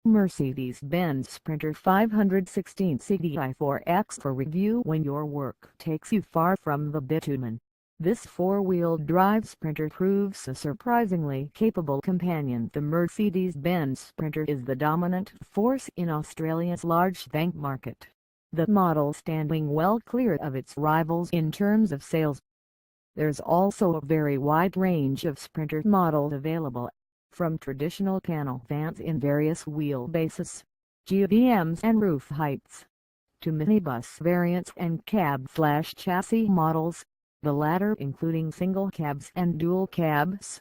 Mercedes-Benz Sprinter 516 CDI4X for review when your work takes you far from the bitumen. This four-wheel drive Sprinter proves a surprisingly capable companion. The Mercedes-Benz Sprinter is the dominant force in Australia's large van market, the model standing well clear of its rivals in terms of sales. There's also a very wide range of Sprinter models available, from traditional panel vans in various wheelbases, GBMs and roof heights, to minibus variants and cab/chassis models, the latter including single cabs and dual cabs.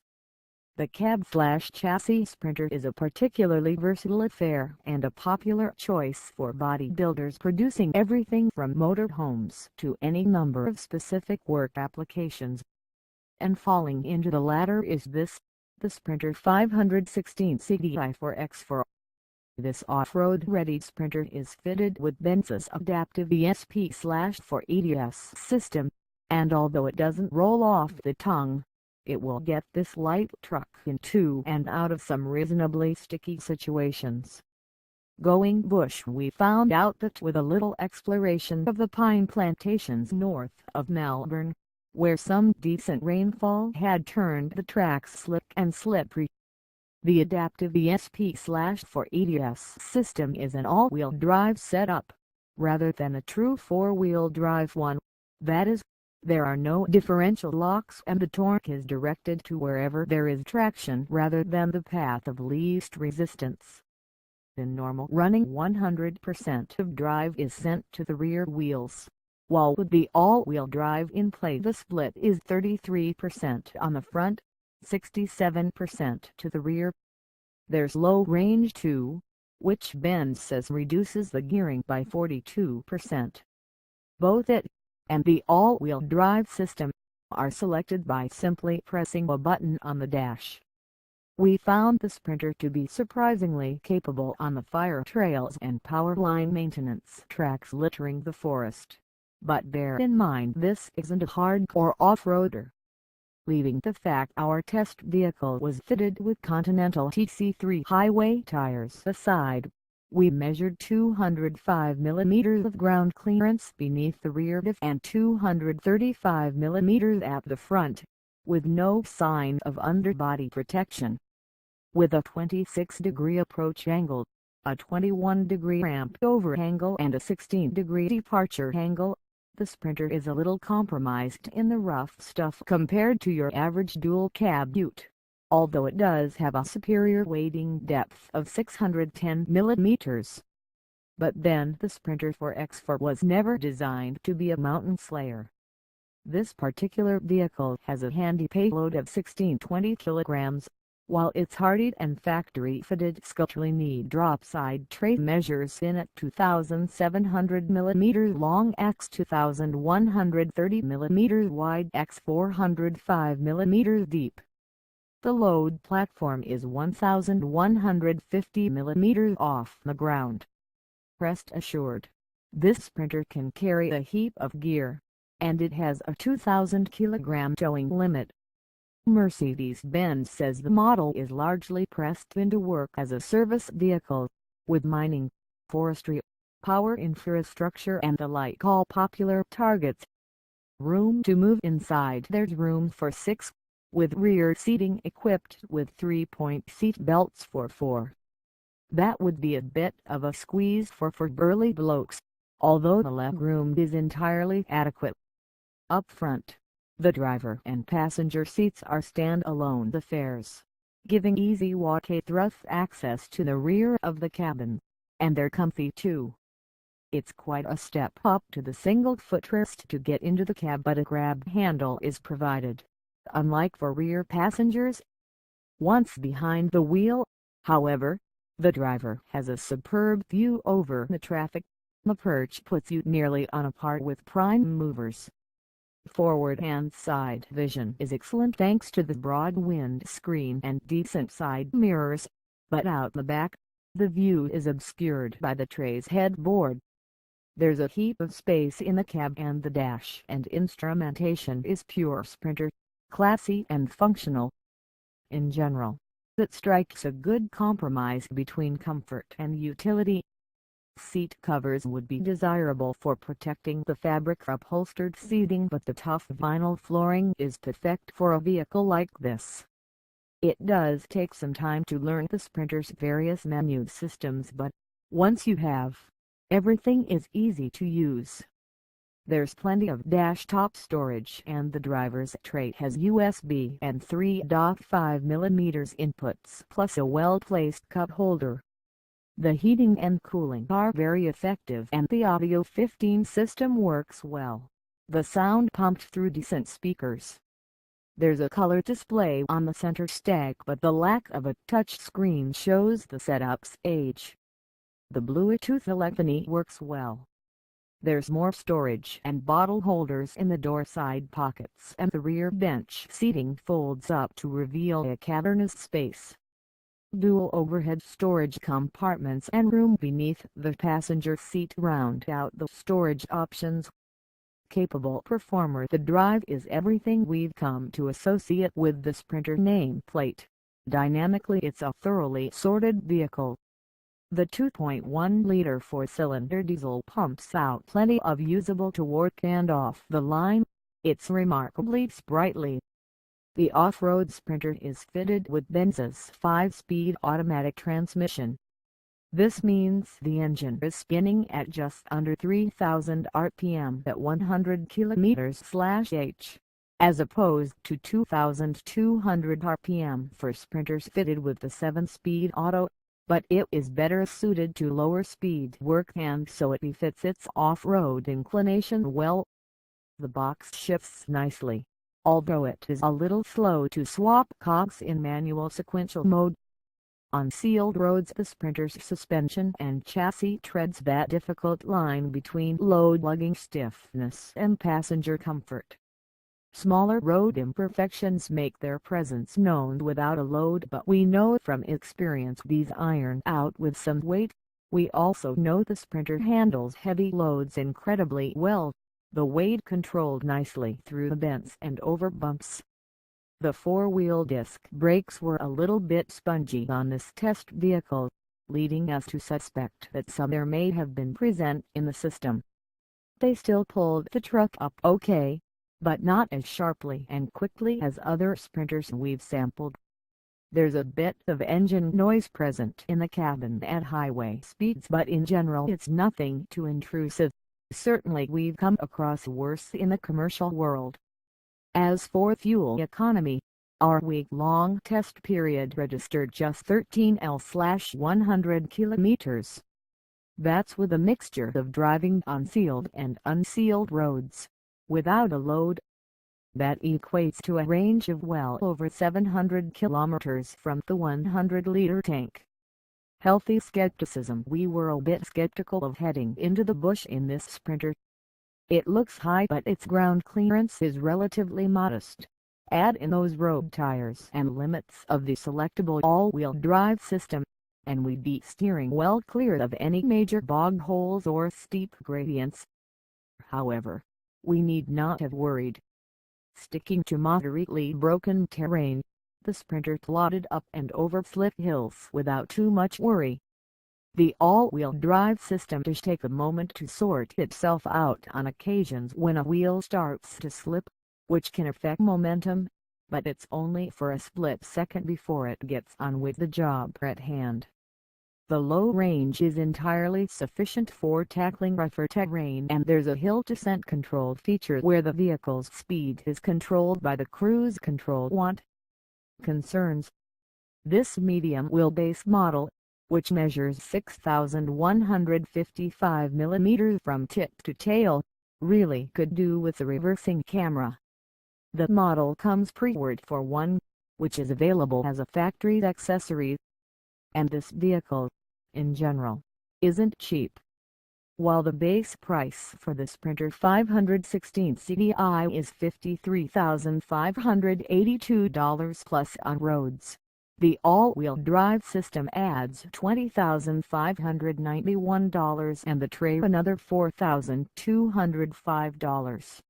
The cab/chassis Sprinter is a particularly versatile affair and a popular choice for bodybuilders producing everything from motorhomes to any number of specific work applications. And falling into the latter is the Sprinter 516 CDI4X4. This off-road-ready Sprinter is fitted with Benz's adaptive ESP/4EDS system, and although it doesn't roll off the tongue, it will get this light truck into and out of some reasonably sticky situations. Going bush, we found out that with a little exploration of the pine plantations north of Melbourne, where some decent rainfall had turned the tracks slick and slippery, the adaptive ESP/4EDS system is an all-wheel drive setup, rather than a true four-wheel drive one. That is, there are no differential locks and the torque is directed to wherever there is traction rather than the path of least resistance. In normal running, 100% of drive is sent to the rear wheels, while with the all-wheel drive in play the split is 33% on the front, 67% to the rear. There's low range too, which Benz says reduces the gearing by 42%. Both it and the all-wheel drive system are selected by simply pressing a button on the dash. We found the Sprinter to be surprisingly capable on the fire trails and power line maintenance tracks littering the forest. But bear in mind this isn't a hardcore off-roader. Leaving the fact our test vehicle was fitted with Continental TC3 highway tires aside, we measured 205 mm of ground clearance beneath the rear diff and 235 mm at the front, with no sign of underbody protection. With a 26-degree approach angle, a 21-degree ramp over angle and a 16-degree departure angle, the Sprinter is a little compromised in the rough stuff compared to your average dual-cab ute, although it does have a superior wading depth of 610 mm. But then the Sprinter 4X4 was never designed to be a mountain slayer. This particular vehicle has a handy payload of 1620 kilograms, while its hardy and factory-fitted Scullin drop side tray measures in at 2,700 mm long x 2,130 mm wide x 405 mm deep. The load platform is 1,150 mm off the ground. Rest assured, this Sprinter can carry a heap of gear, and it has a 2,000 kg towing limit. Mercedes-Benz says the model is largely pressed into work as a service vehicle, with mining, forestry, power infrastructure and the like all popular targets. Room to move inside. There's room for 6, with rear seating equipped with 3-point seat belts for 4. That would be a bit of a squeeze for burly blokes, although the legroom is entirely adequate. Up front, the driver and passenger seats are stand-alone affairs, giving easy walk-thrust access to the rear of the cabin, and they're comfy too. It's quite a step up to the single footrest to get into the cab, but a grab handle is provided, unlike for rear passengers. Once behind the wheel, however, the driver has a superb view over the traffic. The perch puts you nearly on a par with prime movers. Forward and side vision is excellent thanks to the broad windscreen and decent side mirrors, but out the back, the view is obscured by the tray's headboard. There's a heap of space in the cab and the dash and instrumentation is pure Sprinter, classy and functional. In general, that strikes a good compromise between comfort and utility. Seat covers would be desirable for protecting the fabric upholstered seating, but the tough vinyl flooring is perfect for a vehicle like this. It does take some time to learn the Sprinter's various menu systems, but once you have, everything is easy to use. There's plenty of dash top storage, and the driver's tray has USB and 3.5mm inputs plus a well-placed cup holder. The heating and cooling are very effective, and the audio 15 system works well. The sound pumped through decent speakers. There's a color display on the center stack, but the lack of a touch screen shows the setup's age. The Bluetooth telephony works well. There's more storage and bottle holders in the door side pockets, and the rear bench seating folds up to reveal a cavernous space. Dual overhead storage compartments and room beneath the passenger seat round out the storage options. Capable performer, the drive is everything we've come to associate with the Sprinter nameplate. Dynamically, it's a thoroughly sorted vehicle. The 2.1-liter four-cylinder diesel pumps out plenty of usable torque, and off the line, it's remarkably sprightly. The off-road Sprinter is fitted with Benz's 5-speed automatic transmission. This means the engine is spinning at just under 3,000 RPM at 100 km/h, as opposed to 2,200 RPM for Sprinters fitted with the 7-speed auto. But it is better suited to lower speed work, and so it befits its off-road inclination well. The box shifts nicely, although it is a little slow to swap cogs in manual sequential mode. On sealed roads, the Sprinter's suspension and chassis treads that difficult line between load-lugging stiffness and passenger comfort. Smaller road imperfections make their presence known without a load, but we know from experience these iron out with some weight. We also know the Sprinter handles heavy loads incredibly well, the weight controlled nicely through the bends and over bumps. The four-wheel disc brakes were a little bit spongy on this test vehicle, leading us to suspect that some air may have been present in the system. They still pulled the truck up okay, but not as sharply and quickly as other Sprinters we've sampled. There's a bit of engine noise present in the cabin at highway speeds, but in general it's nothing too intrusive. Certainly we've come across worse in the commercial world. As for fuel economy, our week-long test period registered just 13L/100 kilometers. That's with a mixture of driving on sealed and unsealed roads, without a load. That equates to a range of well over 700 kilometers from the 100-liter tank. Healthy skepticism. We were a bit skeptical of heading into the bush in this Sprinter. It looks high, but its ground clearance is relatively modest. Add in those road tires and limits of the selectable all-wheel drive system, and we'd be steering well clear of any major bog holes or steep gradients. However, we need not have worried. Sticking to moderately broken terrain, the Sprinter plodded up and over slip hills without too much worry. The all-wheel drive system does take a moment to sort itself out on occasions when a wheel starts to slip, which can affect momentum, but it's only for a split second before it gets on with the job at hand. The low range is entirely sufficient for tackling rougher terrain, and there's a hill descent control feature where the vehicle's speed is controlled by the cruise control wand. Concerns. This medium wheelbase model, which measures 6,155 mm from tip to tail, really could do with a reversing camera. The model comes pre-ordered for one, which is available as a factory accessory. And this vehicle, in general, isn't cheap. While the base price for the Sprinter 516 CDI is $53,582 plus on roads, the all-wheel drive system adds $20,591 and the tray another $4,205.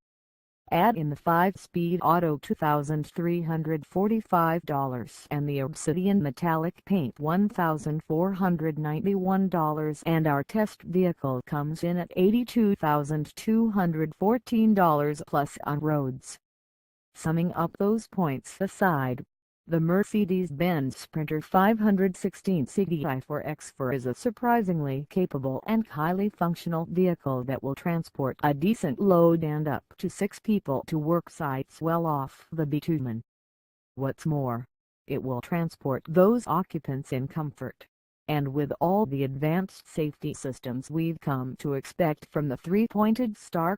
Add in the 5-speed auto $2,345 and the Obsidian metallic paint $1,491, and our test vehicle comes in at $82,214 plus on roads. Summing up those points aside, the Mercedes-Benz Sprinter 516 CDI4X4 is a surprisingly capable and highly functional vehicle that will transport a decent load and up to 6 people to work sites well off the bitumen. What's more, it will transport those occupants in comfort, and with all the advanced safety systems we've come to expect from the three-pointed star.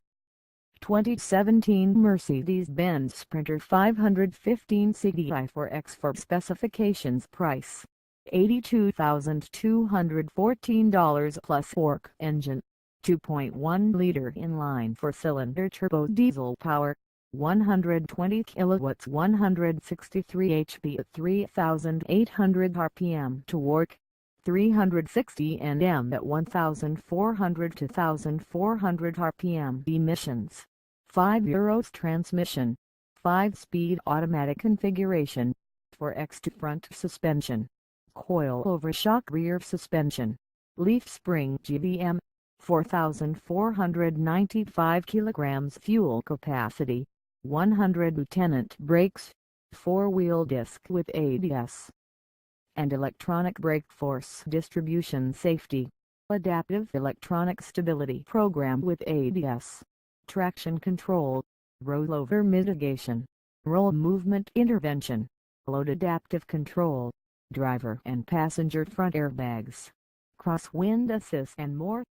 2017 Mercedes-Benz Sprinter 515 CDI4X4 specifications: price $82,214 plus fork engine, 2.1-liter inline 4-cylinder turbo diesel power, 120 kilowatts, 163 HP at 3,800 RPM torque, 360 Nm at 1,400 to 1,400 RPM emissions, 5 euros transmission, 5-speed automatic configuration, 4x front suspension, coil-over shock rear suspension, leaf spring GVM, 4,495 kilograms fuel capacity, 100 lieutenant brakes, 4-wheel disc with ABS, and electronic brake force distribution safety, adaptive electronic stability program with ABS, traction control, rollover mitigation, roll movement intervention, load adaptive control, driver and passenger front airbags, crosswind assist, and more.